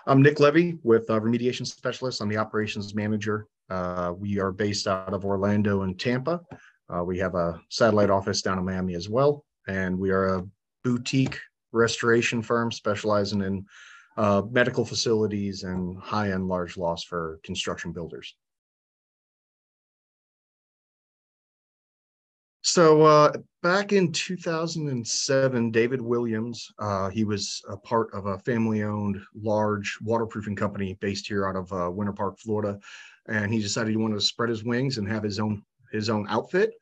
I'm Nick Levy with Remediation Specialists. I'm the operations manager. We are based out of Orlando and Tampa. We have a satellite office down in Miami as well. And we are a boutique restoration firm specializing in medical facilities and high-end large loss for construction builders. So back in 2007, David Williams, he was a part of a family-owned large waterproofing company based here out of Winter Park, Florida, and he decided he wanted to spread his wings and have his own outfit.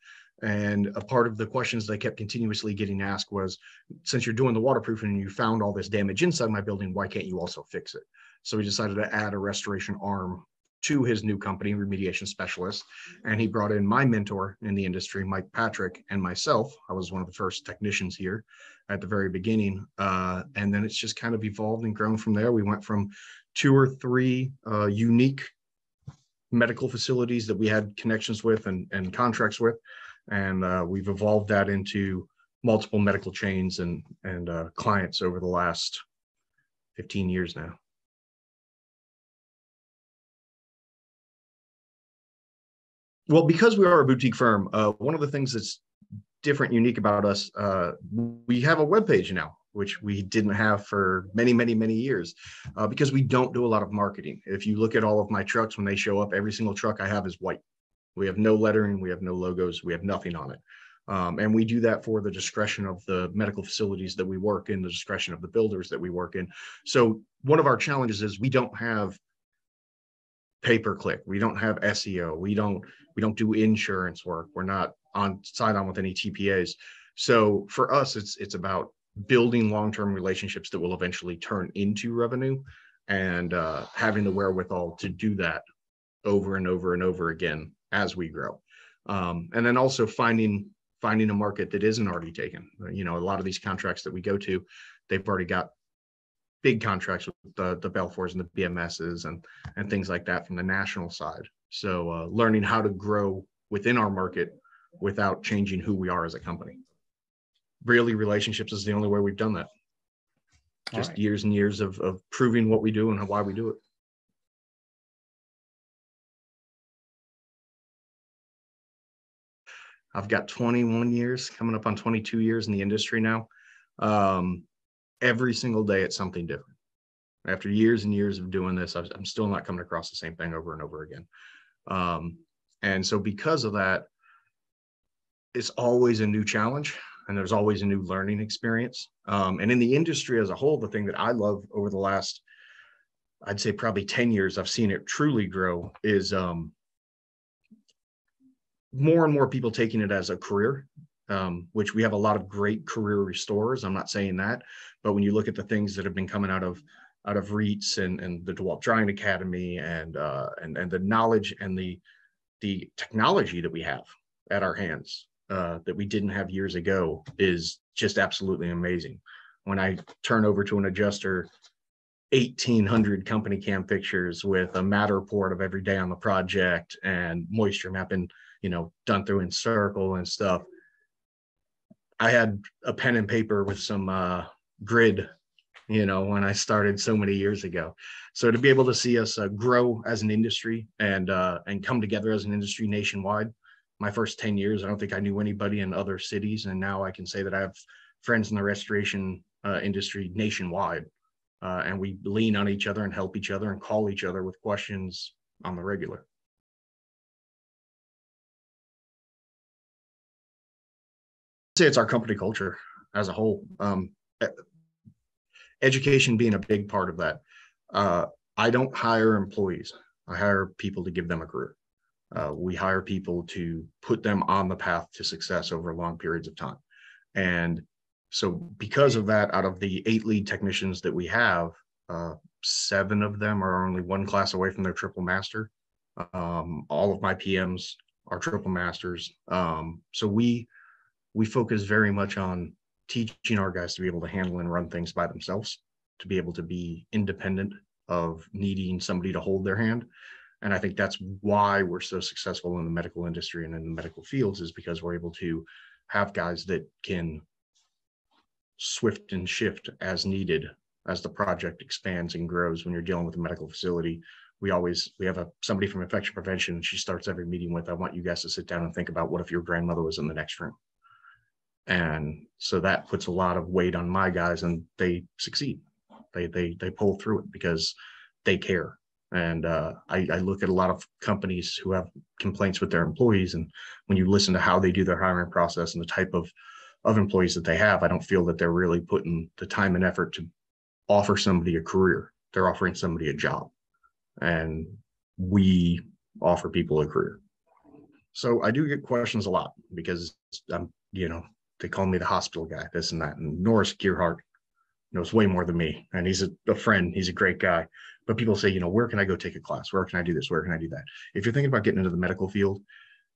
And a part of the questions they kept continuously getting asked was, since you're doing the waterproofing and you found all this damage inside my building, why can't you also fix it? So he decided to add a restoration arm to his new company, Remediation Specialists, and he brought in my mentor in the industry, Mike Patrick, and myself. I was one of the first technicians here at the very beginning, and then it's just kind of evolved and grown from there. We went from 2 or 3 unique medical facilities that we had connections with and contracts with, and we've evolved that into multiple medical chains and clients over the last 15 years now. Well, because we are a boutique firm, one of the things that's different, unique about us, we have a webpage now, which we didn't have for many, many, many years, because we don't do a lot of marketing. If you look at all of my trucks, when they show up, every single truck I have is white. We have no lettering, we have no logos, we have nothing on it. And we do that for the discretion of the medical facilities that we work in, the discretion of the builders that we work in. So one of our challenges is we don't have pay-per-click, we don't have SEO, we don't do insurance work, we're not signed on with any TPAs. So for us, it's about building long-term relationships that will eventually turn into revenue, and having the wherewithal to do that over and over and over again as we grow. And then also finding a market that isn't already taken. You know, a lot of these contracts that we go to, they've already got big contracts with the Belfours and the BMSs and things like that from the national side. So learning how to grow within our market without changing who we are as a company. Really, relationships is the only way we've done that. Just right. Years and years of proving what we do and why we do it. I've got 21 years, coming up on 22 years in the industry now. Every single day, it's something different. After years and years of doing this, I'm still not coming across the same thing over and over again. And so because of that, it's always a new challenge, and there's always a new learning experience. And in the industry as a whole, the thing that I love over the last, I'd say probably 10 years, I've seen it truly grow, is more and more people taking it as a career. Which we have a lot of great career restorers. I'm not saying that, but when you look at the things that have been coming out of REITs and the DeWalt Drying Academy and the knowledge and the technology that we have at our hands that we didn't have years ago is just absolutely amazing. When I turn over to an adjuster 1,800 company cam pictures with a Matterport of every day on the project and moisture mapping, you know, done through Encircle and stuff. I had a pen and paper with some grid, you know, when I started so many years ago. So to be able to see us grow as an industry and come together as an industry nationwide, my first 10 years, I don't think I knew anybody in other cities. And now I can say that I have friends in the restoration industry nationwide. And we lean on each other and help each other and call each other with questions on the regular. Say it's our company culture as a whole. Education being a big part of that. I don't hire employees. I hire people to give them a career. We hire people to put them on the path to success over long periods of time. And so because of that, out of the 8 lead technicians that we have, 7 of them are only 1 class away from their triple master. All of my PMs are triple masters. So we focus very much on teaching our guys to be able to handle and run things by themselves, to be able to be independent of needing somebody to hold their hand. And I think that's why we're so successful in the medical industry and in the medical fields, is because we're able to have guys that can swift and shift as needed as the project expands and grows. When you're dealing with a medical facility, we have somebody from infection prevention. She starts every meeting with, I want you guys to sit down and think about what if your grandmother was in the next room. And so that puts a lot of weight on my guys, and they succeed. They pull through it because they care. And I look at a lot of companies who have complaints with their employees, and when you listen to how they do their hiring process and the type of employees that they have, I don't feel that they're really putting the time and effort to offer somebody a career. They're offering somebody a job, and we offer people a career. So I do get questions a lot because they call me the hospital guy, this and that. And Norris Gearhart knows way more than me, and he's a friend. He's a great guy. But people say, where can I go take a class? Where can I do this? Where can I do that? If you're thinking about getting into the medical field,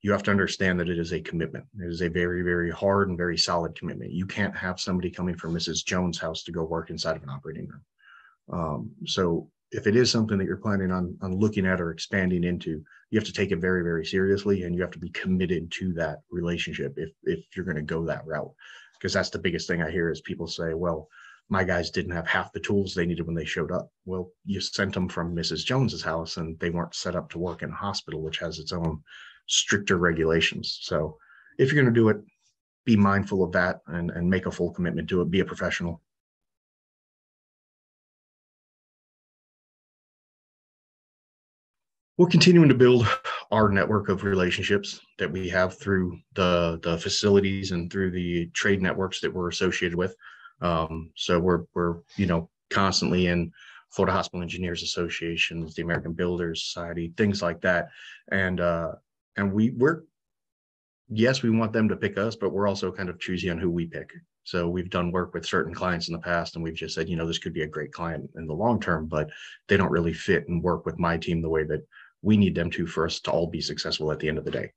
you have to understand that it is a commitment. It is a very, very hard and very solid commitment. You can't have somebody coming from Mrs. Jones' house to go work inside of an operating room. So if it is something that you're planning on looking at or expanding into, you have to take it very, very seriously, and you have to be committed to that relationship if you're going to go that route. Because that's the biggest thing I hear is people say, well, my guys didn't have half the tools they needed when they showed up. Well, you sent them from Mrs. Jones's house, and they weren't set up to work in a hospital, which has its own stricter regulations. So if you're going to do it, be mindful of that and make a full commitment to it. Be a professional. We're continuing to build our network of relationships that we have through the facilities and through the trade networks that we're associated with. So we're constantly in Florida Hospital Engineers Association, the American Builders Society, things like that. And we're yes, we want them to pick us, but we're also kind of choosy on who we pick. So we've done work with certain clients in the past, and we've just said, this could be a great client in the long term, but they don't really fit and work with my team the way that we need them to for us to all be successful at the end of the day.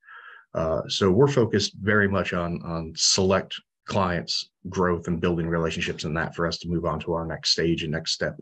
So we're focused very much on select clients, growth, and building relationships in that for us to move on to our next stage and next step.